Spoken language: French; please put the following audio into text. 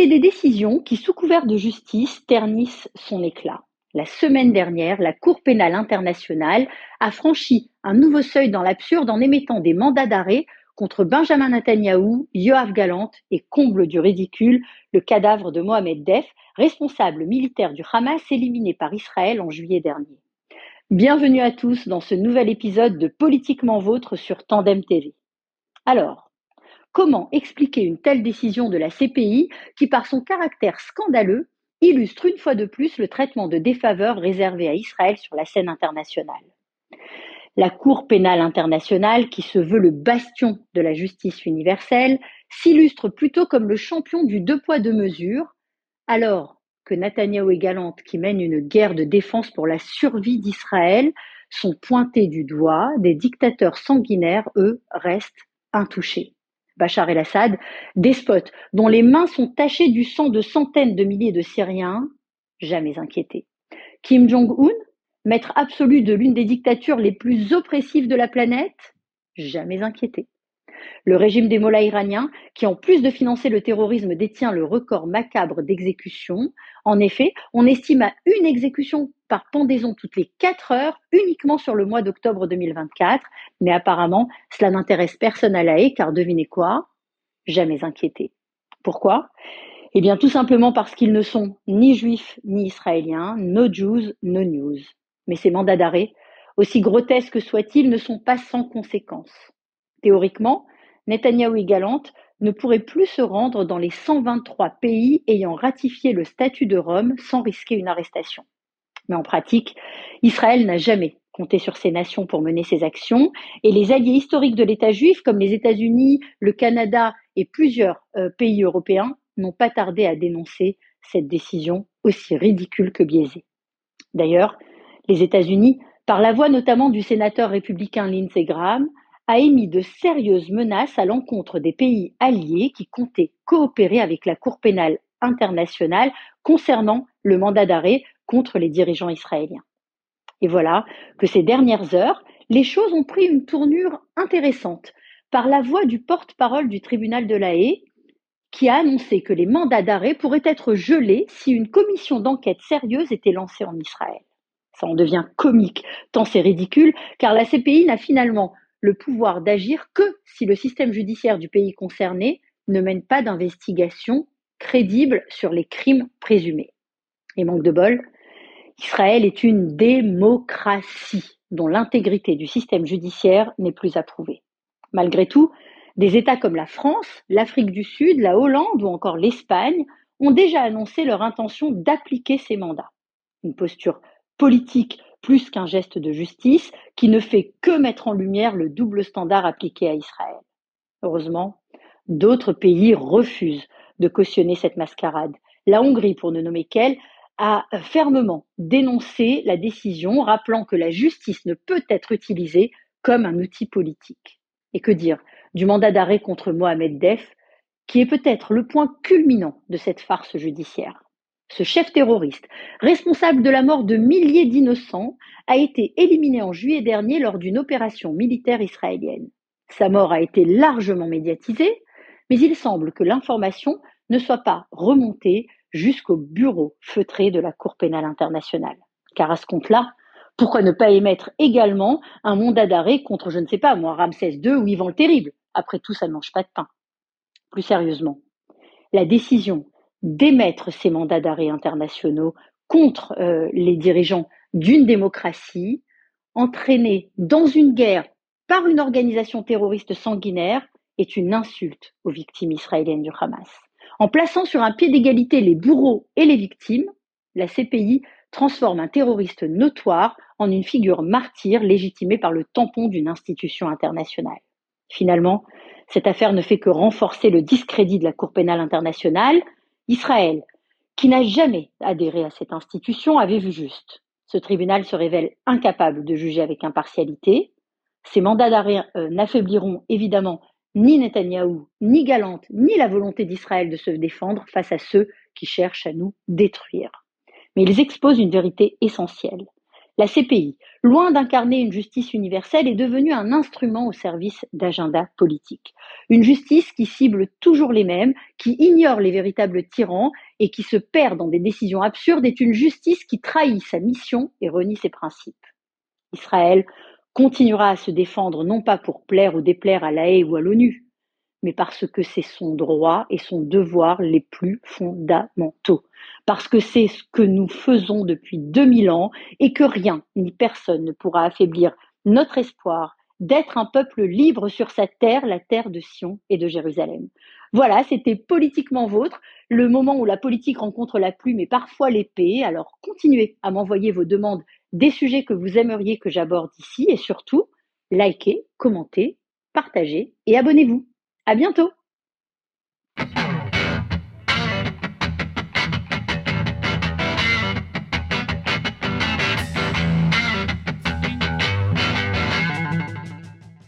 C'est des décisions qui, sous couvert de justice, ternissent son éclat. La semaine dernière, la Cour pénale internationale a franchi un nouveau seuil dans l'absurde en émettant des mandats d'arrêt contre Benjamin Netanyahou, Yoav Gallant et, comble du ridicule, le cadavre de Mohamed Def, responsable militaire du Hamas éliminé par Israël en juillet dernier. Bienvenue à tous dans ce nouvel épisode de Politiquement Vôtre sur Tandem TV. Alors, comment expliquer une telle décision de la CPI qui, par son caractère scandaleux, illustre une fois de plus le traitement de défaveur réservé à Israël sur la scène internationale? La Cour pénale internationale, qui se veut le bastion de la justice universelle, s'illustre plutôt comme le champion du deux poids deux mesures, alors que Netanyahou et Gallant, qui mènent une guerre de défense pour la survie d'Israël, sont pointés du doigt, des dictateurs sanguinaires, eux, restent intouchés. Bachar el-Assad, despote dont les mains sont tachées du sang de centaines de milliers de Syriens, jamais inquiétés. Kim Jong-un, maître absolu de l'une des dictatures les plus oppressives de la planète, jamais inquiété. Le régime des mollahs iraniens, qui en plus de financer le terrorisme détient le record macabre d'exécutions. En effet, on estime à une exécution par pendaison toutes les 4 heures uniquement sur le mois d'octobre 2024, mais apparemment cela n'intéresse personne à La Haye, car devinez quoi? Jamais inquiété. Pourquoi? Eh bien tout simplement parce qu'ils ne sont ni juifs ni israéliens, no Jews, no news. Mais ces mandats d'arrêt, aussi grotesques soient-ils, ne sont pas sans conséquences. Théoriquement, Netanyahou et Gallant ne pourraient plus se rendre dans les 123 pays ayant ratifié le statut de Rome sans risquer une arrestation. Mais en pratique, Israël n'a jamais compté sur ces nations pour mener ses actions, et les alliés historiques de l'État juif, comme les États-Unis, le Canada et plusieurs pays européens, n'ont pas tardé à dénoncer cette décision aussi ridicule que biaisée. D'ailleurs, les États-Unis, par la voix notamment du sénateur républicain Lindsey Graham, a émis de sérieuses menaces à l'encontre des pays alliés qui comptaient coopérer avec la Cour pénale internationale concernant le mandat d'arrêt contre les dirigeants israéliens. Et voilà que ces dernières heures, les choses ont pris une tournure intéressante par la voix du porte-parole du tribunal de La Haye, qui a annoncé que les mandats d'arrêt pourraient être gelés si une commission d'enquête sérieuse était lancée en Israël. Ça en devient comique, tant c'est ridicule, car la CPI n'a finalement le pouvoir d'agir que si le système judiciaire du pays concerné ne mène pas d'investigation crédible sur les crimes présumés. Et manque de bol, Israël est une démocratie dont l'intégrité du système judiciaire n'est plus approuvée. Malgré tout, des États comme la France, l'Afrique du Sud, la Hollande ou encore l'Espagne ont déjà annoncé leur intention d'appliquer ces mandats. Une posture politique plus qu'un geste de justice qui ne fait que mettre en lumière le double standard appliqué à Israël. Heureusement, d'autres pays refusent de cautionner cette mascarade. La Hongrie, pour ne nommer qu'elle, a fermement dénoncé la décision, rappelant que la justice ne peut être utilisée comme un outil politique. Et que dire du mandat d'arrêt contre Mohamed Def, qui est peut-être le point culminant de cette farce judiciaire. Ce chef terroriste, responsable de la mort de milliers d'innocents, a été éliminé en juillet dernier lors d'une opération militaire israélienne. Sa mort a été largement médiatisée, mais il semble que l'information ne soit pas remontée jusqu'au bureau feutré de la Cour pénale internationale. Car à ce compte-là, pourquoi ne pas émettre également un mandat d'arrêt contre, je ne sais pas moi, Ramsès II ou Ivan le Terrible? Après tout, ça ne mange pas de pain. Plus sérieusement, la décision d'émettre ces mandats d'arrêt internationaux contre les dirigeants d'une démocratie entraînée dans une guerre par une organisation terroriste sanguinaire est une insulte aux victimes israéliennes du Hamas. En plaçant sur un pied d'égalité les bourreaux et les victimes, la CPI transforme un terroriste notoire en une figure martyre légitimée par le tampon d'une institution internationale. Finalement, cette affaire ne fait que renforcer le discrédit de la Cour pénale internationale. Israël, qui n'a jamais adhéré à cette institution, avait vu juste. Ce tribunal se révèle incapable de juger avec impartialité. Ces mandats d'arrêt n'affaibliront évidemment ni Netanyahou, ni Gallant, ni la volonté d'Israël de se défendre face à ceux qui cherchent à nous détruire. Mais ils exposent une vérité essentielle. La CPI, loin d'incarner une justice universelle, est devenue un instrument au service d'agendas politiques. Une justice qui cible toujours les mêmes, qui ignore les véritables tyrans et qui se perd dans des décisions absurdes est une justice qui trahit sa mission et renie ses principes. Israël continuera à se défendre non pas pour plaire ou déplaire à l'AE ou à l'ONU, mais parce que c'est son droit et son devoir les plus fondamentaux. Parce que c'est ce que nous faisons depuis 2000 ans et que rien ni personne ne pourra affaiblir notre espoir d'être un peuple libre sur sa terre, la terre de Sion et de Jérusalem. Voilà, c'était Politiquement Vôtre, le moment où la politique rencontre la plume et parfois l'épée. Alors continuez à m'envoyer vos demandes des sujets que vous aimeriez que j'aborde ici et surtout, likez, commentez, partagez et abonnez-vous. À bientôt!